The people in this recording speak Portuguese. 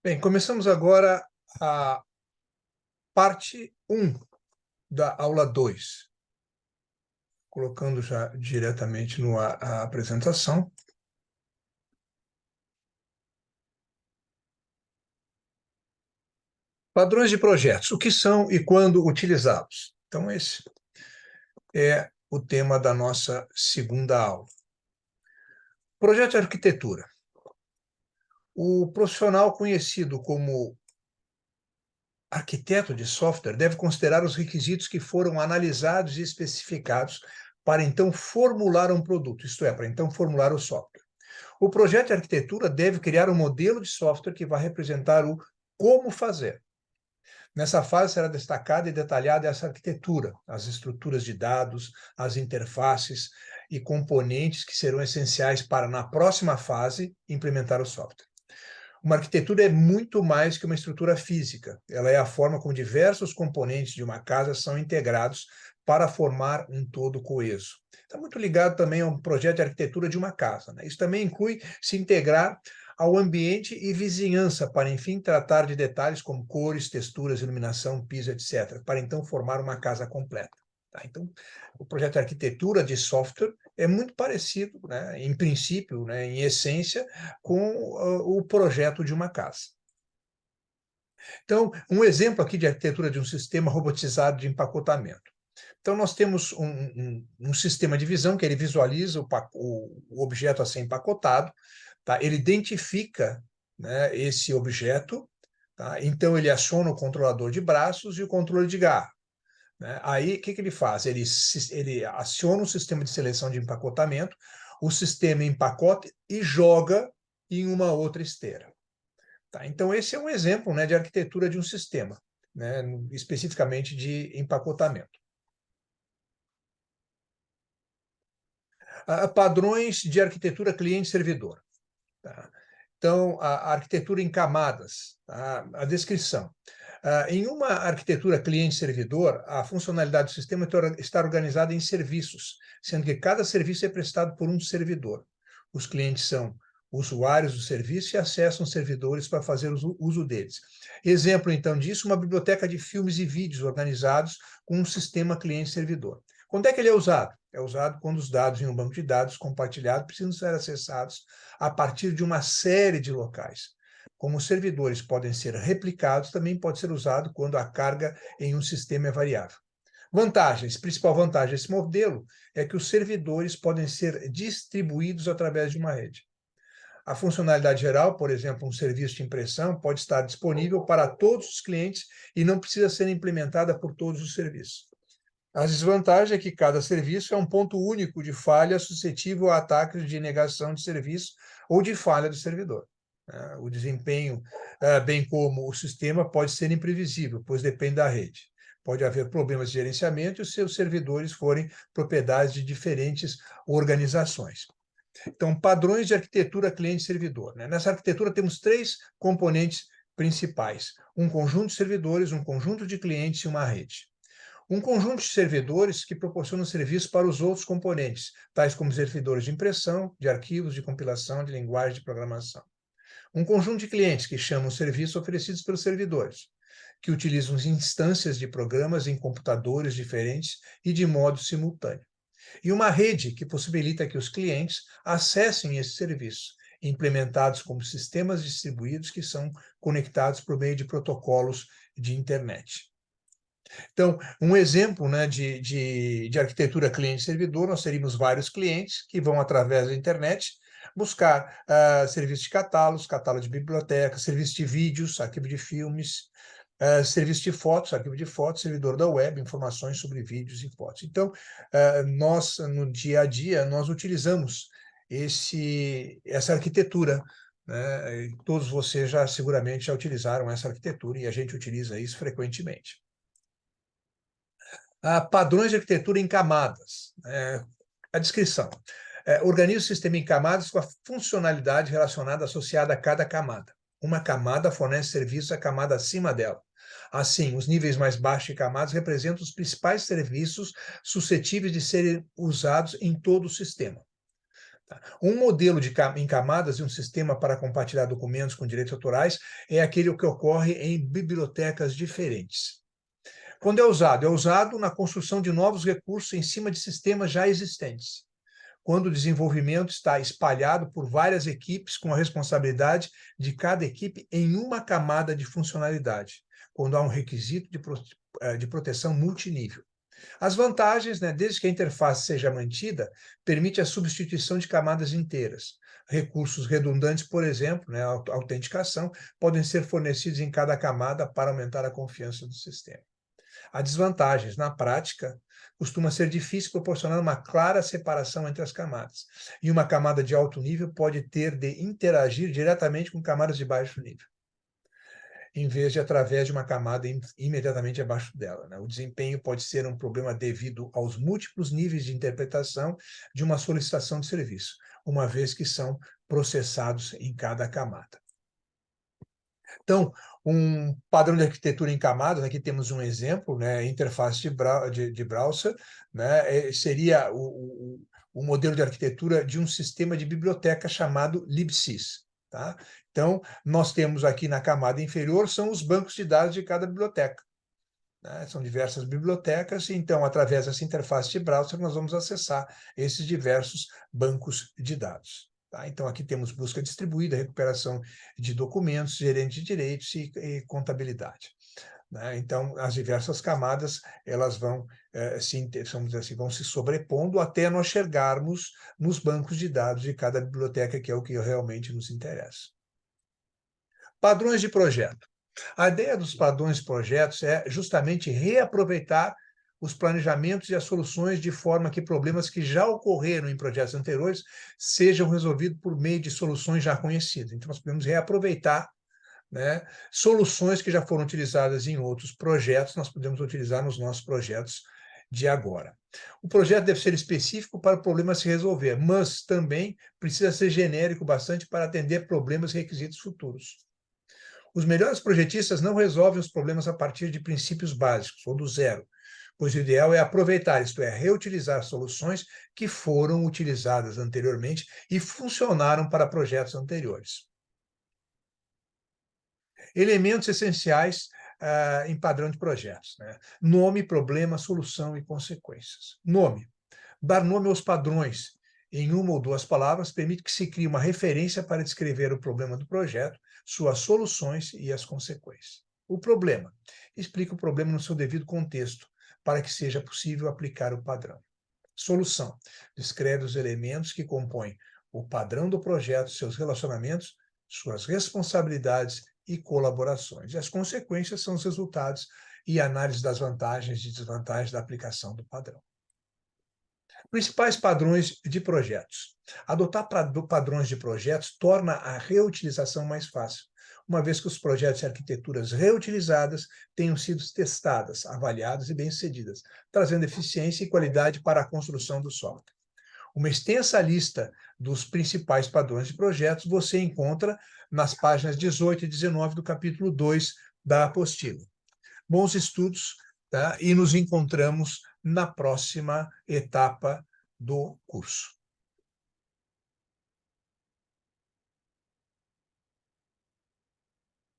Bem, começamos agora a parte 1 da aula 2, colocando já diretamente no ar a apresentação. Padrões de projetos, o que são e quando utilizá-los? Então, esse é o tema da nossa segunda aula. Projeto de arquitetura. O profissional conhecido como arquiteto de software deve considerar os requisitos que foram analisados e especificados para então formular um produto, isto é, para então formular o software. O projeto de arquitetura deve criar um modelo de software que vai representar o como fazer. Nessa fase será destacada e detalhada essa arquitetura, as estruturas de dados, as interfaces e componentes que serão essenciais para, na próxima fase, implementar o software. Uma arquitetura é muito mais que uma estrutura física. Ela é a forma como diversos componentes de uma casa são integrados para formar um todo coeso. Está muito ligado também a um projeto de arquitetura de uma casa, né? Isso também inclui se integrar ao ambiente e vizinhança, para, enfim, tratar de detalhes como cores, texturas, iluminação, piso, etc., para então formar uma casa completa. Tá? Então, o projeto de arquitetura de software é muito parecido, né, em princípio, né, em essência, com o projeto de uma casa. Então, um exemplo aqui de arquitetura de um sistema robotizado de empacotamento. Então, nós temos um sistema de visão que ele visualiza o objeto a ser empacotado, tá? Ele identifica, né, esse objeto, tá? Então ele aciona o controlador de braços e o controle de garra, né? Aí, o que ele faz? Ele aciona o sistema de seleção de empacotamento, o sistema empacota e joga em uma outra esteira. Tá? Então, esse é um exemplo, né, de arquitetura de um sistema, né, especificamente de empacotamento. Padrões de arquitetura cliente-servidor. Tá? Então, a arquitetura em camadas, tá? A descrição. Em uma arquitetura cliente-servidor, a funcionalidade do sistema está organizada em serviços, sendo que cada serviço é prestado por um servidor. Os clientes são usuários do serviço e acessam servidores para fazer uso deles. Exemplo, então, disso, uma biblioteca de filmes e vídeos organizados com um sistema cliente-servidor. Quando é que ele é usado? É usado quando os dados em um banco de dados compartilhado precisam ser acessados a partir de uma série de locais. Como os servidores podem ser replicados, também pode ser usado quando a carga em um sistema é variável. Vantagens. Principal vantagem desse modelo é que os servidores podem ser distribuídos através de uma rede. A funcionalidade geral, por exemplo, um serviço de impressão, pode estar disponível para todos os clientes e não precisa ser implementada por todos os serviços. A desvantagem é que cada serviço é um ponto único de falha suscetível a ataques de negação de serviço ou de falha do servidor. O desempenho, bem como o sistema, pode ser imprevisível, pois depende da rede. Pode haver problemas de gerenciamento se os servidores forem propriedades de diferentes organizações. Então, padrões de arquitetura cliente-servidor. Nessa arquitetura temos 3 componentes principais: um conjunto de servidores, um conjunto de clientes e uma rede. Um conjunto de servidores que proporcionam serviço para os outros componentes, tais como servidores de impressão, de arquivos, de compilação, de linguagem de programação. Um conjunto de clientes que chamam os serviços oferecidos pelos servidores, que utilizam instâncias de programas em computadores diferentes e de modo simultâneo. E uma rede que possibilita que os clientes acessem esses serviços, implementados como sistemas distribuídos que são conectados por meio de protocolos de internet. Então, um exemplo, né, de arquitetura cliente-servidor, nós teríamos vários clientes que vão, através da internet, buscar serviço de catálogos, catálogo de biblioteca, serviço de vídeos, arquivo de filmes, serviço de fotos, arquivo de fotos, servidor da web, informações sobre vídeos e fotos. Então, nós, no dia a dia, nós utilizamos essa arquitetura, né? Todos vocês já seguramente já utilizaram essa arquitetura e a gente utiliza isso frequentemente. Padrões de arquitetura em camadas. A descrição. Organiza o sistema em camadas com a funcionalidade relacionada associada a cada camada. Uma camada fornece serviços à camada acima dela. Assim, os níveis mais baixos de camadas representam os principais serviços suscetíveis de serem usados em todo o sistema. Um modelo em camadas de um sistema para compartilhar documentos com direitos autorais é aquele que ocorre em bibliotecas diferentes. Quando é usado na construção de novos recursos em cima de sistemas já existentes. Quando o desenvolvimento está espalhado por várias equipes com a responsabilidade de cada equipe em uma camada de funcionalidade. Quando há um requisito de proteção multinível. As vantagens, né, desde que a interface seja mantida, permite a substituição de camadas inteiras. Recursos redundantes, por exemplo, né, a autenticação, podem ser fornecidos em cada camada para aumentar a confiança do sistema. Há desvantagens. Na prática, costuma ser difícil proporcionar uma clara separação entre as camadas. E uma camada de alto nível pode ter de interagir diretamente com camadas de baixo nível, em vez de através de uma camada imediatamente abaixo dela, né? O desempenho pode ser um problema devido aos múltiplos níveis de interpretação de uma solicitação de serviço, uma vez que são processados em cada camada. Então, um padrão de arquitetura em camadas, aqui temos um exemplo, né, interface de browser, né, seria o modelo de arquitetura de um sistema de biblioteca chamado libsys. Tá? Então, nós temos aqui na camada inferior, são os bancos de dados de cada biblioteca. Né? São diversas bibliotecas, então, através dessa interface de browser, nós vamos acessar esses diversos bancos de dados. Tá? Então, aqui temos busca distribuída, recuperação de documentos, gerente de direitos e contabilidade. Né? Então, as diversas camadas, elas vão, vamos dizer assim, vão se sobrepondo até nós chegarmos nos bancos de dados de cada biblioteca, que é o que realmente nos interessa. Padrões de projeto. A ideia dos padrões de projetos é justamente reaproveitar os planejamentos e as soluções de forma que problemas que já ocorreram em projetos anteriores sejam resolvidos por meio de soluções já conhecidas. Então, nós podemos reaproveitar, né, soluções que já foram utilizadas em outros projetos, nós podemos utilizar nos nossos projetos de agora. O projeto deve ser específico para o problema se resolver, mas também precisa ser genérico bastante para atender problemas e requisitos futuros. Os melhores projetistas não resolvem os problemas a partir de princípios básicos, ou do zero, pois o ideal é aproveitar, isto é, reutilizar soluções que foram utilizadas anteriormente e funcionaram para projetos anteriores. Elementos essenciais em padrão de projetos, né? Nome, problema, solução e consequências. Nome. Dar nome aos padrões em uma ou duas palavras permite que se crie uma referência para descrever o problema do projeto, suas soluções e as consequências. O problema. Explica o problema no seu devido contexto, para que seja possível aplicar o padrão. Solução. Descreve os elementos que compõem o padrão do projeto, seus relacionamentos, suas responsabilidades e colaborações. E as consequências são os resultados e análise das vantagens e desvantagens da aplicação do padrão. Principais padrões de projetos. Adotar padrões de projetos torna a reutilização mais fácil, uma vez que os projetos e arquiteturas reutilizadas tenham sido testadas, avaliadas e bem-sucedidas, trazendo eficiência e qualidade para a construção do software. Uma extensa lista dos principais padrões de projetos você encontra nas páginas 18 e 19 do capítulo 2 da apostila. Bons estudos, tá? E nos encontramos na próxima etapa do curso.